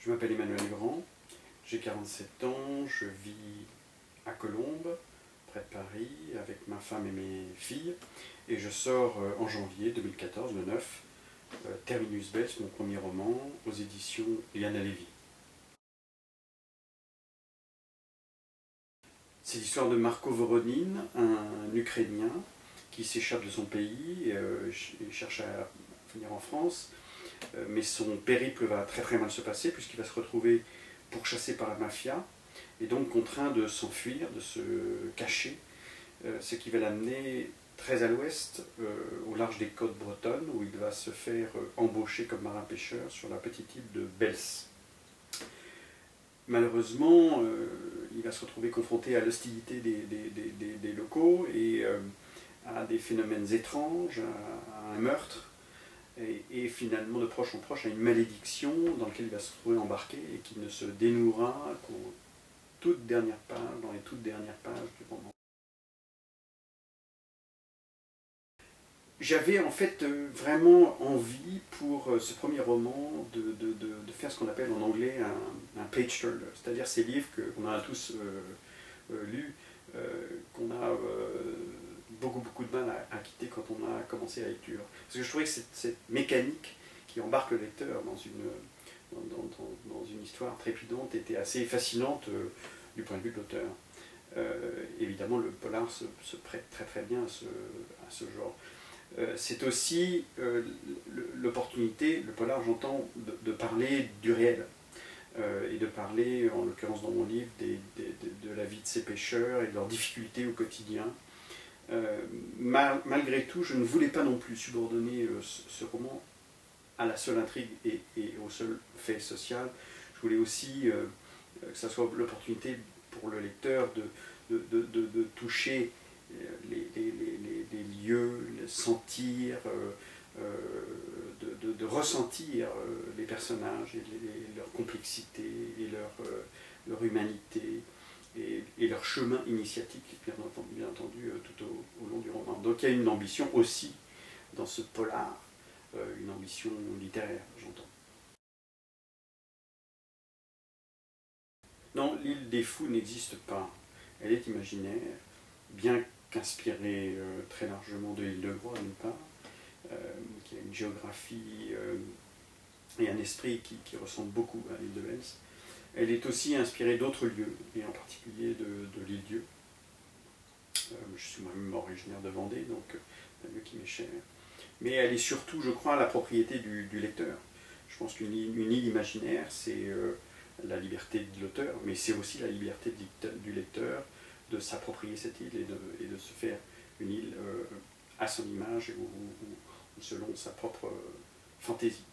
Je m'appelle Emmanuel Grand, j'ai 47 ans, je vis à Colombes, près de Paris, avec ma femme et mes filles, et je sors en janvier 2014, le 9, Terminus Bells, mon premier roman, aux éditions Liana Levy. C'est l'histoire de Marko Voronin, un Ukrainien qui s'échappe de son pays et cherche à venir en France. Mais son périple va très très mal se passer puisqu'il va se retrouver pourchassé par la mafia et donc contraint de s'enfuir, de se cacher, ce qui va l'amener très à l'ouest, au large des côtes bretonnes, où il va se faire embaucher comme marin-pêcheur sur la petite île de Bells. Malheureusement, il va se retrouver confronté à l'hostilité des locaux et à des phénomènes étranges, à un meurtre, et finalement de proche en proche à une malédiction dans laquelle il va se trouver embarqué et qui ne se dénouera qu'aux toutes dernières pages, dans les toutes dernières pages du roman. J'avais en fait vraiment envie pour ce premier roman de faire ce qu'on appelle en anglais un page turner, c'est-à-dire ces livres qu'on a tous lus, qu'on a beaucoup de mal à quitter quand on a commencé la lecture. Parce que je trouvais que cette mécanique qui embarque le lecteur dans une histoire trépidante était assez fascinante du point de vue de l'auteur. Évidemment, le polar se prête très très bien à ce genre. C'est aussi l'opportunité, le polar j'entends, de parler du réel. Et de parler, en l'occurrence dans mon livre, de la vie de ces pêcheurs et de leurs difficultés au quotidien. Malgré tout, je ne voulais pas non plus subordonner ce roman à la seule intrigue et au seul fait social. Je voulais aussi que ça soit l'opportunité pour le lecteur de toucher les lieux, sentir, de ressentir les personnages et leur complexité et leur humanité et leur chemin initiatique, bien entendu tout au long du roman. Donc il y a une ambition aussi dans ce polar, une ambition littéraire, j'entends. Non, l'île des Fous n'existe pas. Elle est imaginaire, bien qu'inspirée très largement de l'île de Groix, d'une part, qui a une géographie et un esprit qui ressemble beaucoup à l'île de Bells. Elle est aussi inspirée d'autres lieux, et en particulier de l'île-Dieu. Je suis moi-même originaire de Vendée, donc un lieu qui m'est cher. Mais elle est surtout, je crois, la propriété du lecteur. Je pense qu'une île imaginaire, c'est la liberté de l'auteur, mais c'est aussi la liberté du lecteur de s'approprier cette île et de se faire une île à son image ou selon sa propre fantaisie.